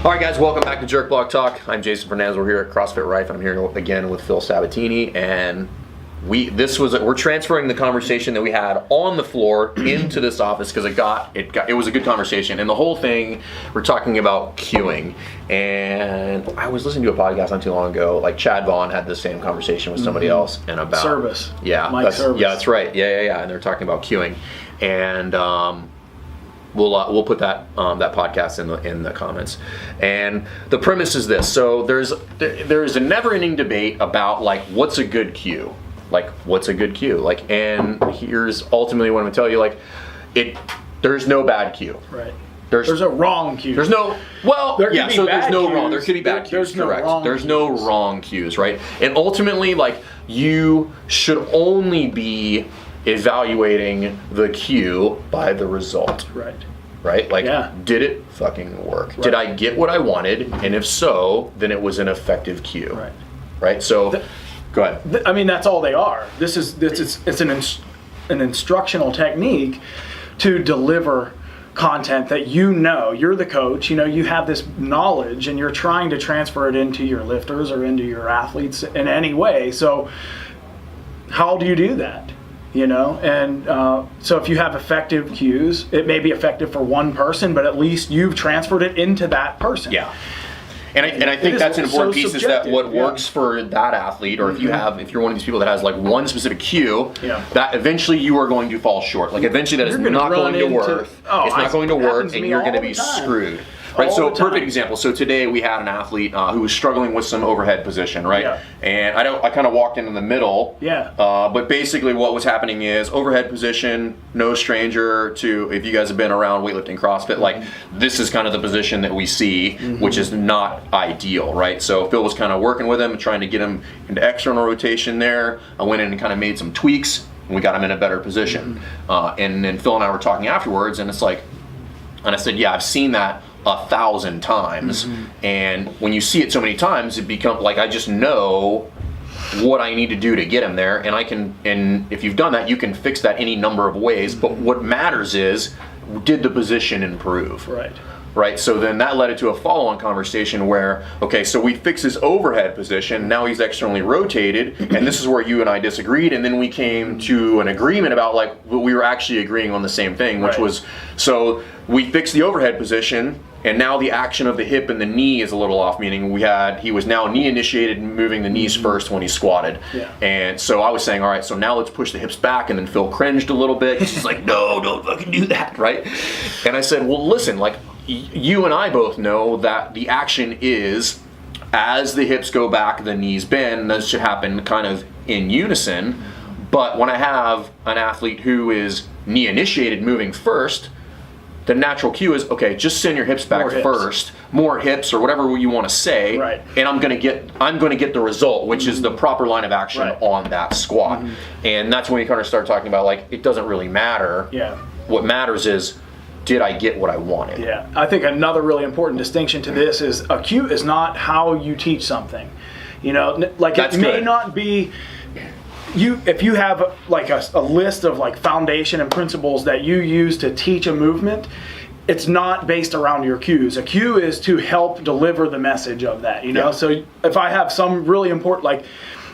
All right, guys, welcome back to Jerk Block Talk. I'm Jason Fernandez. We're here at CrossFit Rife, and I'm here again with Phil Sabatini. And we're transferring the conversation that we had on the floor into this office because it was a good conversation. And the whole thing, we're talking about cueing. And I was listening to a podcast not too long ago. Like Chad Vaughn had the same conversation with somebody else and about service. Yeah, Service. Yeah, that's right. Yeah. And they're talking about cueing, and we'll put that podcast in the comments. And the premise is this: so there's a never-ending debate about like what's a good cue, and here's ultimately what I'm gonna tell you: there's no bad cue. Right. There's a wrong cue. There's no there's no wrong. There could be bad cues. Correct. There's no wrong cues, right? And ultimately, like, you should only be evaluating the cue by the result. Right? Like, did it fucking work? Right. Did I get what I wanted? And if so, then it was an effective cue. Right? So, go ahead. I mean, that's all they are. It's an instructional technique to deliver content that you're the coach, you have this knowledge and you're trying to transfer it into your lifters or into your athletes in any way. So how do you do that? And so if you have effective cues, it may be effective for one person, but at least you've transferred it into that person. Yeah. And I think that's an important piece, is that what works for that athlete, or if you're one of these people that has like one specific cue, that eventually you are going to fall short. Like, eventually that is not going to work. It's not going to work, and you're going to be screwed. Right, so perfect example. So today we had an athlete who was struggling with some overhead position, right? Yeah. And I kind of walked in the middle. Yeah. But basically what was happening is overhead position, no stranger to, if you guys have been around weightlifting CrossFit, like, this is kind of the position that we see, which is not ideal, right? So Phil was kind of working with him, trying to get him into external rotation there. I went in and kind of made some tweaks, and we got him in a better position. And then Phil and I were talking afterwards, and it's like, and I said, yeah, I've seen that 1,000 times, and when you see it so many times, it becomes like, I just know what I need to do to get him there, and if you've done that, you can fix that any number of ways. But what matters is, did the position improve? Right. So then that led it to a follow-on conversation where, okay, so we fixed his overhead position, now he's externally rotated, and this is where you and I disagreed, and then we came to an agreement about, like, we were actually agreeing on the same thing, which was, so we fixed the overhead position, and now the action of the hip and the knee is a little off, meaning he was now knee initiated, moving the knees first when he squatted. And so I was saying, all right, so now let's push the hips back, and then Phil cringed a little bit. He's like, no, don't fucking do that, right? And I said, well, listen, like, you and I both know that the action is, as the hips go back, the knees bend. That should happen kind of in unison. But when I have an athlete who is knee initiated moving first, the natural cue is, okay, just send your hips back first, more hips, or whatever you want to say, and I'm going to get the result, which is the proper line of action on that squat. And that's when you kind of start talking about, like, it doesn't really matter. What matters is, did I get what I wanted? I think another really important distinction to this is, a cue is not how you teach something. Like, it may not be, if you have like a list of like foundation and principles that you use to teach a movement, it's not based around your cues. A cue is to help deliver the message of that, So if I have some really important, like,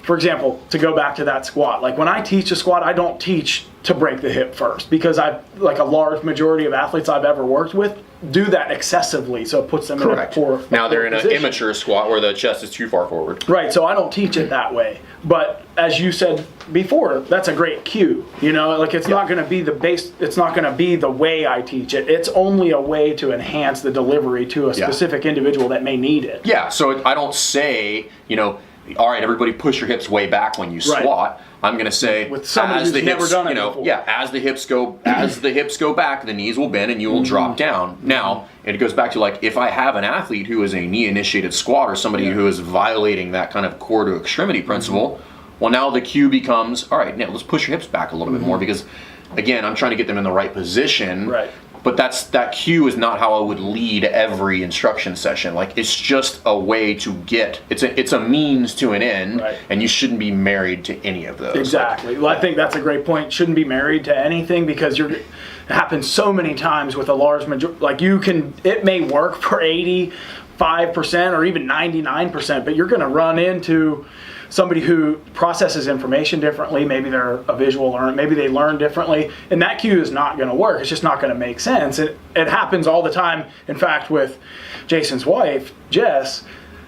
for example, to go back to that squat, like, when I teach a squat, I don't teach to break the hip first, because a large majority of athletes I've ever worked with do that excessively, so it puts them in a poor Now they're in position. an immature squat where the chest is too far forward. Right, so I don't teach it that way. But as you said before, that's a great cue. Like, it's not going to be the base, it's not going to be the way I teach it. It's only a way to enhance the delivery to a specific individual that may need it. Yeah, so I don't say, all right, everybody push your hips way back when you squat. I'm going to say, with somebody who's never done it before. as the hips go back, the knees will bend and you will drop down. Now, it goes back to like, if I have an athlete who is a knee-initiated squat or somebody who is violating that kind of core to extremity principle, well, now the cue becomes, all right, now let's push your hips back a little bit more because, again, I'm trying to get them in the right position. Right. But that cue is not how I would lead every instruction session. Like, it's just a way to get, it's a means to an end, and you shouldn't be married to any of those. Exactly. Well, I think that's a great point. Shouldn't be married to anything because it happens so many times with a large majority. Like, it may work for 85% or even 99%, but you're going to run into somebody who processes information differently. Maybe they're a visual learner. Maybe they learn differently. And that cue is not going to work. It's just not going to make sense. It happens all the time. In fact, with Jason's wife, Jess,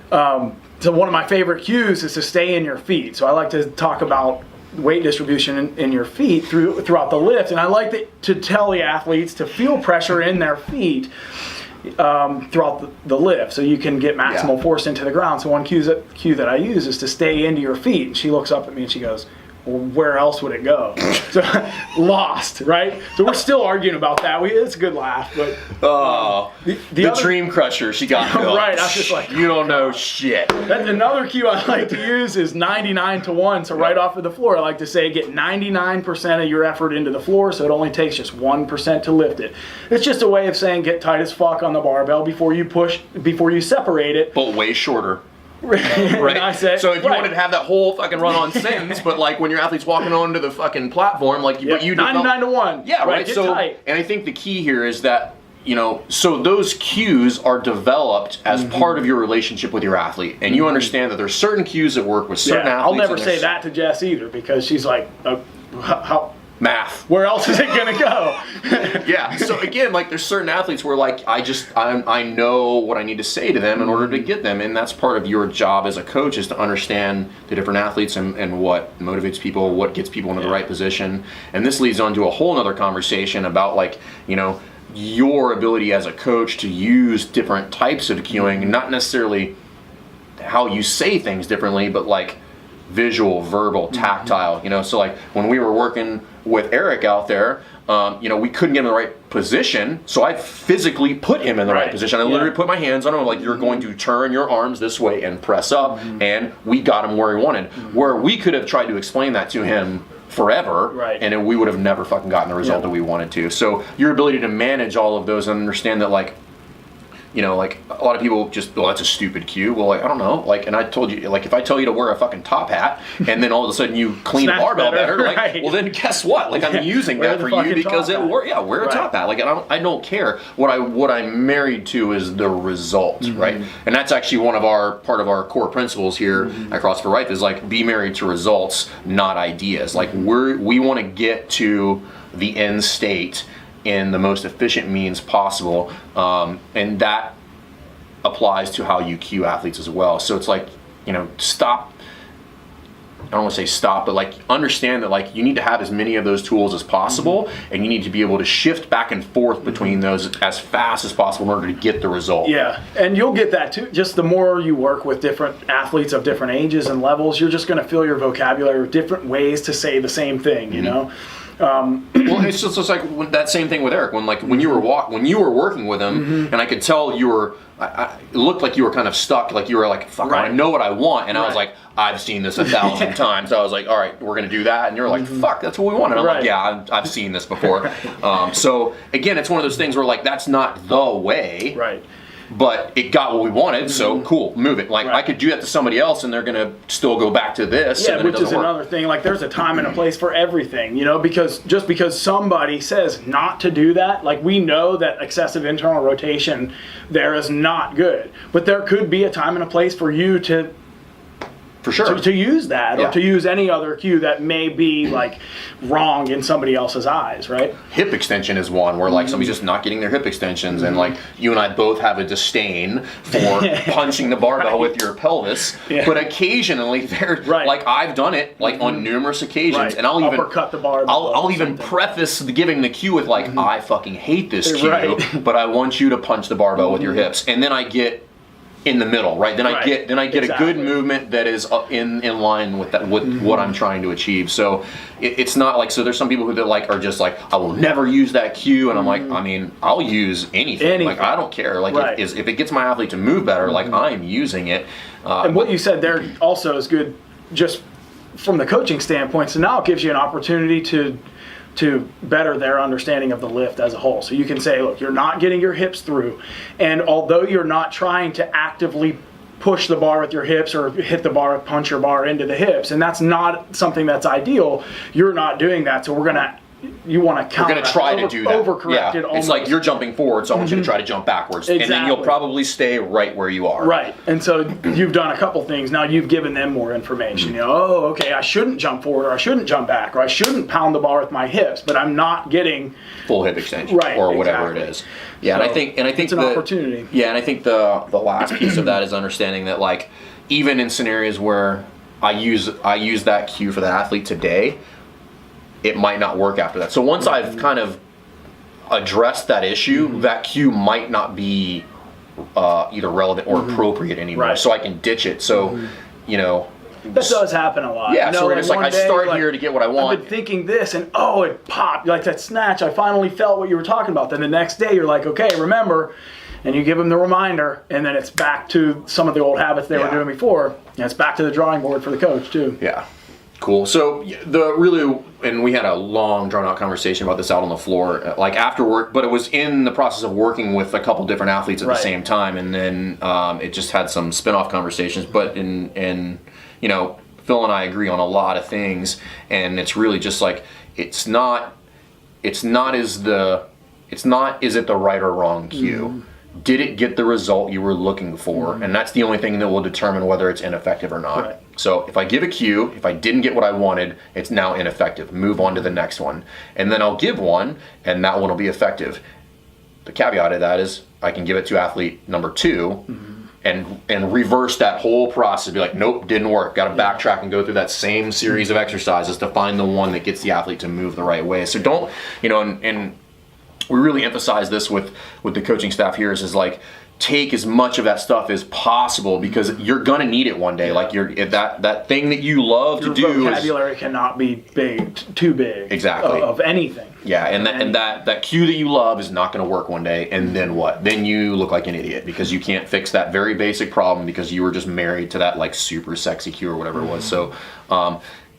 so one of my favorite cues is to stay in your feet. So I like to talk about weight distribution in your feet throughout the lift. And I like to tell the athletes to feel pressure in their feet throughout the lift, so you can get maximal force into the ground. So one cue that I use is to stay into your feet. And she looks up at me and she goes, well, where else would it go? So lost, right? So we're still arguing about that. It's a good laugh, but the dream crusher, she got me. Right, I was just like, you don't know shit. That's another cue I like to use is 99-1. So right off of the floor, I like to say get 99% of your effort into the floor, so it only takes just 1% to lift it. It's just a way of saying get tight as fuck on the barbell before you separate it. But way shorter. Right. So if you wanted to have that whole fucking run-on sentence, but like when your athlete's walking onto the fucking platform, like but you 99-1. Yeah, right. Get so tight. And I think the key here is that, so those cues are developed as part of your relationship with your athlete, and you understand that there's certain cues that work with certain athletes. I'll never say that to Jess either because she's like, how? Math. Where else is it gonna go? Yeah. So again, like there's certain athletes where like I know what I need to say to them in order to get them, and that's part of your job as a coach is to understand the different athletes and what motivates people, what gets people into the right position. And this leads on to a whole other conversation about like your ability as a coach to use different types of cueing, not necessarily how you say things differently, but like visual, verbal, tactile, so like when we were working with Eric out there, we couldn't get him in the right position, so I physically put him in the right position. I literally put my hands on him, like, you're going to turn your arms this way and press up, and we got him where he wanted. Where we could have tried to explain that to him forever, and we would have never fucking gotten the result that we wanted to. So your ability to manage all of those and understand that, like, like a lot of people just, well, that's a stupid cue. Well, like, I don't know. Like, and I told you, like, if I tell you to wear a fucking top hat and then all of a sudden you clean a barbell better, like, well, then guess what? Like, I'm using that for you because it works. Yeah, wear a top hat. Like, I don't care. What I'm married to is the result, right? And that's actually part of our core principles here at CrossFit for Life is like, be married to results, not ideas. Like, we want to get to the end state in the most efficient means possible, and that applies to how you cue athletes as well. So it's like, stop, I don't want to say stop, but like understand that like you need to have as many of those tools as possible, and you need to be able to shift back and forth between those as fast as possible in order to get the result. Yeah, and you'll get that too. Just the more you work with different athletes of different ages and levels, you're just going to fill your vocabulary with different ways to say the same thing, well, it's just like that same thing with Eric. When you were working with him, and I could tell you were, it looked like you were kind of stuck. Like you were like, "Fuck, I know what I want," and I was like, "I've seen this 1,000 times." So I was like, "All right, we're gonna do that," and you're like, "Fuck, that's what we want." And I'm like, "Yeah, I've seen this before." So again, it's one of those things where like that's not the way. Right. But it got what we wanted, so cool, move it. Like I could do that to somebody else, and they're gonna still go back to this. Yeah, and then which is another thing. Like there's a time and a place for everything, because just because somebody says not to do that, like we know that excessive internal rotation there is not good. But there could be a time and a place for you to. For sure. To use that, or to use any other cue that may be like wrong in somebody else's eyes, right? Hip extension is one where like somebody's just not getting their hip extensions, and like you and I both have a disdain for punching the barbell with your pelvis. Yeah. But occasionally, like I've done it like on numerous occasions, and I'll even uppercut the barbell. I'll even preface giving the cue with like, I fucking hate this cue, but I want you to punch the barbell with your hips, and then I get in the middle, right? Then I get exactly. a good movement that is in line with that with what I'm trying to achieve. So it's not like, so there's some people who that like are just like, I will never use that cue, and I'm like, I mean, I'll use anything. Like, I don't care. Like if it gets my athlete to move better, like I'm using it. And what you said there also is good, just from the coaching standpoint. So now it gives you an opportunity to better their understanding of the lift as a whole. So you can say, look, you're not getting your hips through, and although you're not trying to actively push the bar with your hips or hit the bar, punch your bar into the hips, and that's not something that's ideal, you're not doing that. So you want to counter. We're going to try to do that. Overcorrect it almost. It's like you're jumping forward, so I want you to try to jump backwards. Exactly. And then you'll probably stay right where you are. Right. And so you've done a couple things. Now you've given them more information. You know, oh, okay, I shouldn't jump forward, or I shouldn't jump back, or I shouldn't pound the bar with my hips, but I'm not getting full hip extension, or whatever it is. Yeah, so, and I think it's an opportunity. Yeah, and I think the last piece of that is understanding that, like, even in scenarios where I use that cue for the athlete today, it might not work after that. So once I've kind of addressed that issue, that cue might not be either relevant or appropriate anymore. Right. So I can ditch it. So, you know. That does happen a lot. Yeah, you know, so we're just like, I start here to get what I want. I've been thinking this, and oh, it popped. Like that snatch, I finally felt what you were talking about. Then the next day, you're like, okay, remember. And you give them the reminder, and then it's back to some of the old habits they were doing before. And it's back to the drawing board for the coach, too. Yeah. Cool. So and we had a long, drawn-out conversation about this out on the floor, like after work, but it was in the process of working with a couple different athletes at the same time, and then it just had some spin-off conversations. But in you know, Phil and I agree on a lot of things, and it's really just like, is it the right or wrong cue? Did it get the result you were looking for? And that's the only thing that will determine whether it's ineffective or not. Right. So if I give a cue, if I didn't get what I wanted, it's now ineffective. Move on to the next one. And then I'll give one, and that one will be effective. The caveat of that is I can give it to athlete number 2 and reverse that whole process. Be like, nope, didn't work. Got to backtrack and go through that same series of exercises to find the one that gets the athlete to move the right way. So don't, you know, and we really emphasize this with the coaching staff here is like, take as much of that stuff as possible, because you're gonna need it one day. Like that thing that you love to do. Your vocabulary cannot be too big. Exactly. Of anything. Yeah, and that cue that you love is not gonna work one day, and then what? Then you look like an idiot because you can't fix that very basic problem because you were just married to that like super sexy cue or whatever it was. So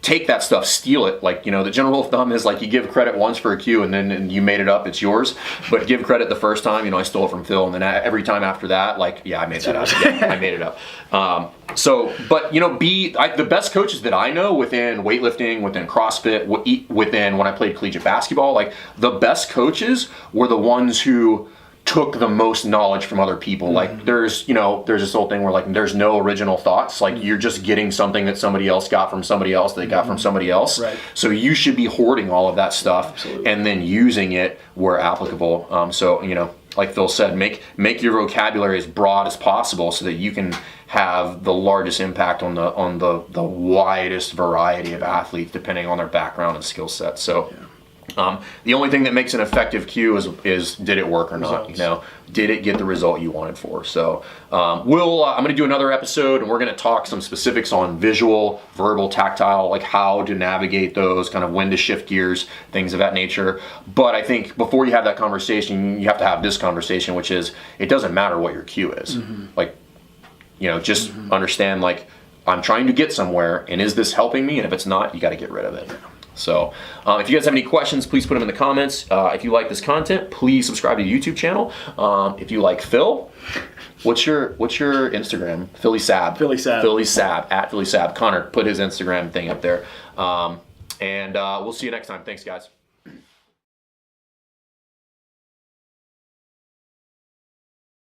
take that stuff, steal it. Like, you know, the general rule of thumb is like, you give credit once for a cue and then you made it up, it's yours. But give credit the first time, you know, I stole it from Phil, and then every time after that, like, yeah, I made that up. Yeah, I made it up. But, you know, the best coaches that I know within weightlifting, within CrossFit, within when I played collegiate basketball, like, the best coaches were the ones who took the most knowledge from other people. Like, there's this whole thing where, like, there's no original thoughts. Like, you're just getting something that somebody else got from somebody else that got from somebody else. Right. So you should be hoarding all of that stuff. Absolutely. And then using it where applicable. So, you know, like Phil said, make your vocabulary as broad as possible so that you can have the largest impact on the widest variety of athletes depending on their background and skill set. So the only thing that makes an effective cue is did it work or not? You know, did it get the result you wanted for? So I'm going to do another episode, and we're going to talk some specifics on visual, verbal, tactile, like how to navigate those, kind of when to shift gears, things of that nature. But I think before you have that conversation, you have to have this conversation, which is, it doesn't matter what your cue is. Like, you know, just understand, like, I'm trying to get somewhere, and is this helping me? And if it's not, you got to get rid of it. So if you guys have any questions, please put them in the comments. If you like this content, please subscribe to the YouTube channel. If you like Phil, what's your Instagram? Philly Sab. Philly Sab. Philly Sab, at Philly Sab. Connor put his Instagram thing up there. And we'll see you next time. Thanks, guys.